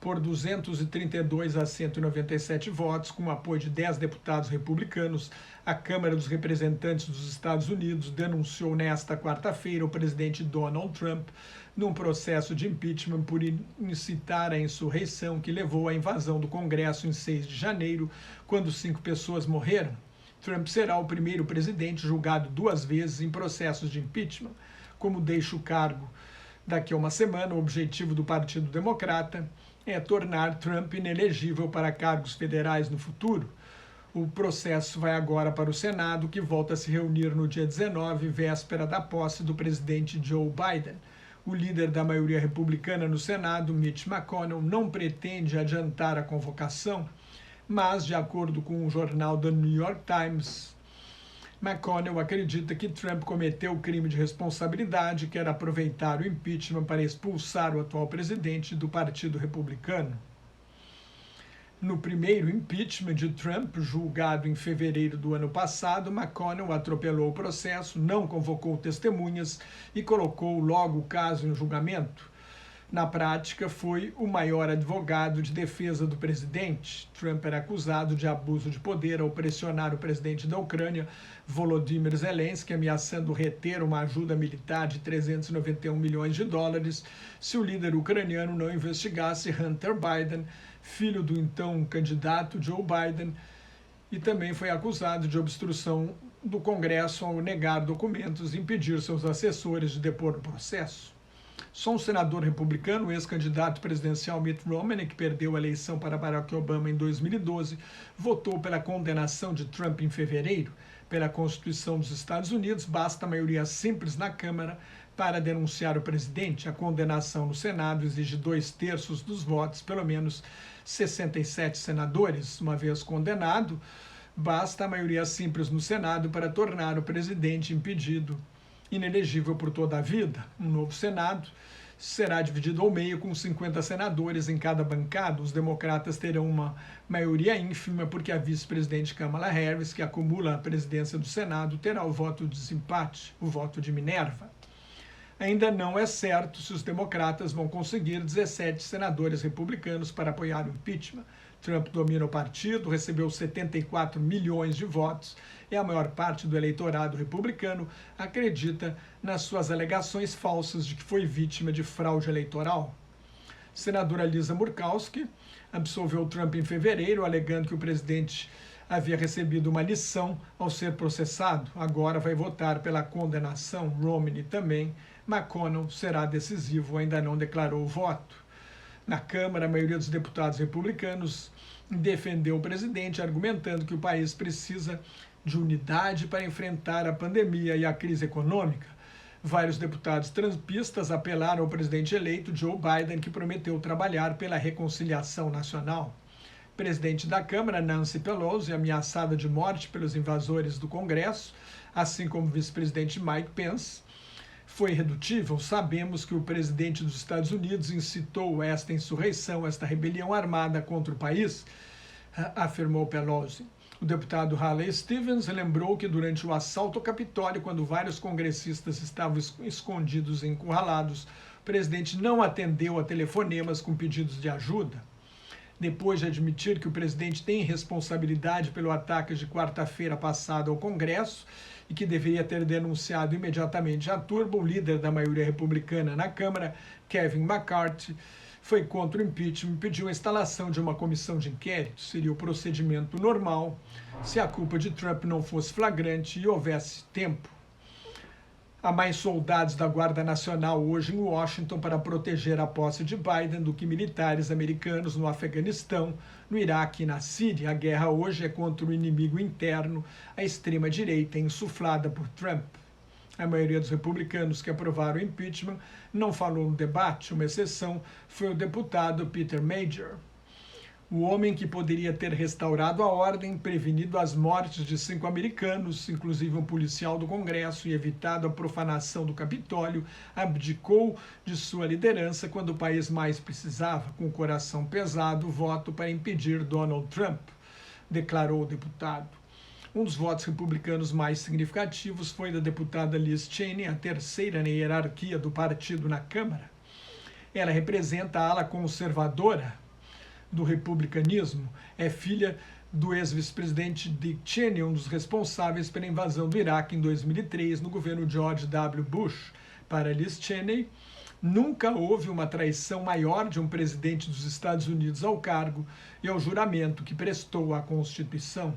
por 232 a 197 votos, com o apoio de 10 deputados republicanos, a Câmara dos Representantes dos Estados Unidos denunciou nesta quarta-feira o presidente Donald Trump num processo de impeachment por incitar a insurreição que levou à invasão do Congresso em 6 de janeiro, quando 5 pessoas morreram. Trump será o primeiro presidente julgado 2 vezes em processos de impeachment. Como deixa o cargo daqui a uma semana, o objetivo do Partido Democrata é tornar Trump inelegível para cargos federais no futuro. O processo vai agora para o Senado, que volta a se reunir no dia 19, véspera da posse do presidente Joe Biden. O líder da maioria republicana no Senado, Mitch McConnell, não pretende adiantar a convocação, mas, de acordo com o jornal The New York Times, McConnell acredita que Trump cometeu o crime de responsabilidade, que era aproveitar o impeachment para expulsar o atual presidente do Partido Republicano. No primeiro impeachment de Trump, julgado em fevereiro do ano passado, McConnell atropelou o processo, não convocou testemunhas e colocou logo o caso em julgamento. Na prática, foi o maior advogado de defesa do presidente. Trump era acusado de abuso de poder ao pressionar o presidente da Ucrânia, Volodymyr Zelensky, ameaçando reter uma ajuda militar de 391 milhões de dólares se o líder ucraniano não investigasse Hunter Biden, filho do então candidato Joe Biden, e também foi acusado de obstrução do Congresso ao negar documentos e impedir seus assessores de depor no processo. Só um senador republicano, o ex-candidato presidencial Mitt Romney, que perdeu a eleição para Barack Obama em 2012, votou pela condenação de Trump em fevereiro. Pela Constituição dos Estados Unidos, basta a maioria simples na Câmara para denunciar o presidente. A condenação no Senado exige 2/3 dos votos, pelo menos 67 senadores. Uma vez condenado, basta a maioria simples no Senado para tornar o presidente impedido inelegível por toda a vida. Um novo Senado será dividido ao meio, com 50 senadores em cada bancada. Os democratas terão uma maioria ínfima, porque a vice-presidente Kamala Harris, que acumula a presidência do Senado, terá o voto de desempate, o voto de Minerva. Ainda não é certo se os democratas vão conseguir 17 senadores republicanos para apoiar o impeachment. Trump domina o partido, recebeu 74 milhões de votos e a maior parte do eleitorado republicano acredita nas suas alegações falsas de que foi vítima de fraude eleitoral. Senadora Lisa Murkowski absolveu Trump em fevereiro, alegando que o presidente havia recebido uma lição ao ser processado. Agora vai votar pela condenação. Romney também. McConnell será decisivo, ainda não declarou o voto. Na Câmara, a maioria dos deputados republicanos defendeu o presidente, argumentando que o país precisa de unidade para enfrentar a pandemia e a crise econômica. Vários deputados trumpistas apelaram ao presidente eleito Joe Biden, que prometeu trabalhar pela reconciliação nacional. Presidente da Câmara, Nancy Pelosi, ameaçada de morte pelos invasores do Congresso, assim como o vice-presidente Mike Pence, foi irredutível. Sabemos que o presidente dos Estados Unidos incitou esta insurreição, esta rebelião armada contra o país, afirmou Pelosi. O deputado Haley Stevens lembrou que durante o assalto ao Capitólio, quando vários congressistas estavam escondidos e encurralados, o presidente não atendeu a telefonemas com pedidos de ajuda. Depois de admitir que o presidente tem responsabilidade pelo ataque de quarta-feira passada ao Congresso e que deveria ter denunciado imediatamente a turba, o líder da maioria republicana na Câmara, Kevin McCarthy, foi contra o impeachment e pediu a instalação de uma comissão de inquérito. Seria o procedimento normal se a culpa de Trump não fosse flagrante e houvesse tempo. Há mais soldados da Guarda Nacional hoje em Washington para proteger a posse de Biden do que militares americanos no Afeganistão, no Iraque e na Síria. A guerra hoje é contra o inimigo interno, a extrema-direita insuflada por Trump. A maioria dos republicanos que aprovaram o impeachment não falou no debate. Uma exceção foi o deputado Peter Major. O homem que poderia ter restaurado a ordem, prevenido as mortes de 5 americanos, inclusive um policial do Congresso, e evitado a profanação do Capitólio, abdicou de sua liderança quando o país mais precisava. Com o coração pesado, voto para impedir Donald Trump, declarou o deputado. Um dos votos republicanos mais significativos foi da deputada Liz Cheney, a terceira na hierarquia do partido na Câmara. Ela representa a ala conservadora do republicanismo. É filha do ex-vice-presidente Dick Cheney, um dos responsáveis pela invasão do Iraque em 2003 no governo George W. Bush. Para Liz Cheney, nunca houve uma traição maior de um presidente dos Estados Unidos ao cargo e ao juramento que prestou à Constituição.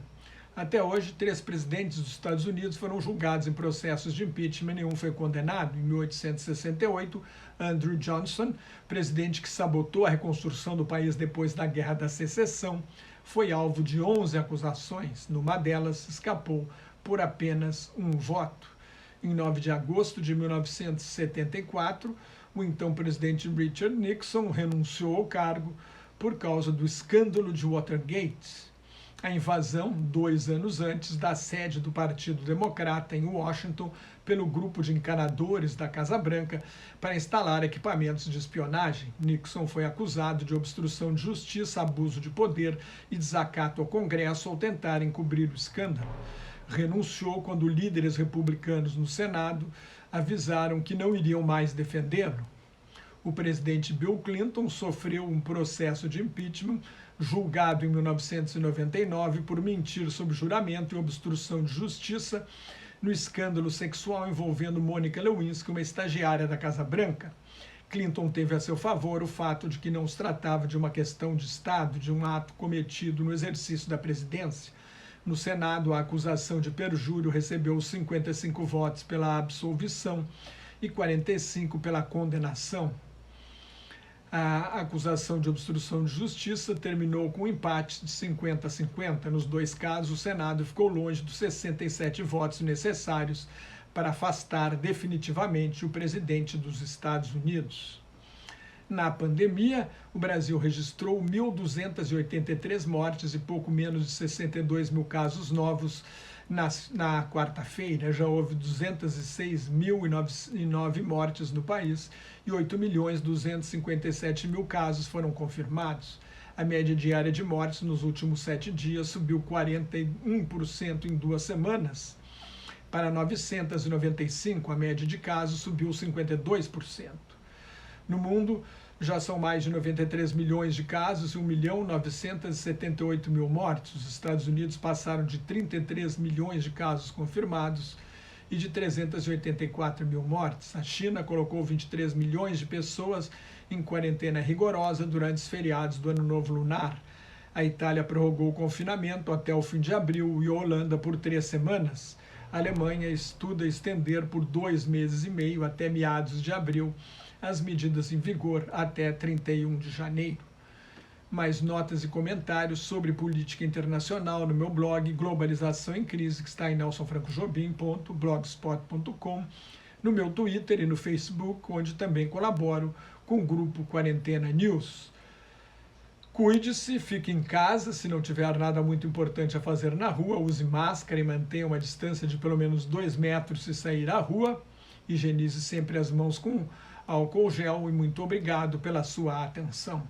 Até hoje, 3 presidentes dos Estados Unidos foram julgados em processos de impeachment e nenhum foi condenado. Em 1868, Andrew Johnson, presidente que sabotou a reconstrução do país depois da Guerra da Secessão, foi alvo de 11 acusações. Numa delas, escapou por apenas um voto. Em 9 de agosto de 1974, o então presidente Richard Nixon renunciou ao cargo por causa do escândalo de Watergate. A invasão, 2 anos antes, da sede do Partido Democrata em Washington pelo grupo de encanadores da Casa Branca para instalar equipamentos de espionagem. Nixon foi acusado de obstrução de justiça, abuso de poder e desacato ao Congresso ao tentar encobrir o escândalo. Renunciou quando líderes republicanos no Senado avisaram que não iriam mais defendê-lo. O presidente Bill Clinton sofreu um processo de impeachment, julgado em 1999 por mentir sob juramento e obstrução de justiça no escândalo sexual envolvendo Monica Lewinsky, uma estagiária da Casa Branca. Clinton teve a seu favor o fato de que não se tratava de uma questão de Estado, de um ato cometido no exercício da presidência. No Senado, a acusação de perjúrio recebeu 55 votos pela absolvição e 45 pela condenação. A acusação de obstrução de justiça terminou com um empate de 50 a 50. Nos 2 casos, o Senado ficou longe dos 67 votos necessários para afastar definitivamente o presidente dos Estados Unidos. Na pandemia, o Brasil registrou 1.283 mortes e pouco menos de 62 mil casos novos na quarta-feira. Já houve 206.009 mortes no país e 8.257.000 casos foram confirmados. A média diária de mortes nos últimos 7 dias subiu 41% em 2 semanas. Para 995, a média de casos subiu 52%. No mundo, já são mais de 93 milhões de casos e 1.978.000 mortes. Os Estados Unidos passaram de 33 milhões de casos confirmados e de 384 mil mortes. A China colocou 23 milhões de pessoas em quarentena rigorosa durante os feriados do Ano Novo Lunar. A Itália prorrogou o confinamento até o fim de abril e a Holanda por 3 semanas. A Alemanha estuda estender por 2 meses e meio, até meados de abril, as medidas em vigor até 31 de janeiro. Mais notas e comentários sobre política internacional no meu blog Globalização em Crise, que está em nelsonfrancojobim.blogspot.com, no meu Twitter e no Facebook, onde também colaboro com o grupo Quarentena News. Cuide-se, fique em casa, se não tiver nada muito importante a fazer na rua, use máscara e mantenha uma distância de pelo menos 2 metros se sair à rua. Higienize sempre as mãos com álcool gel e muito obrigado pela sua atenção.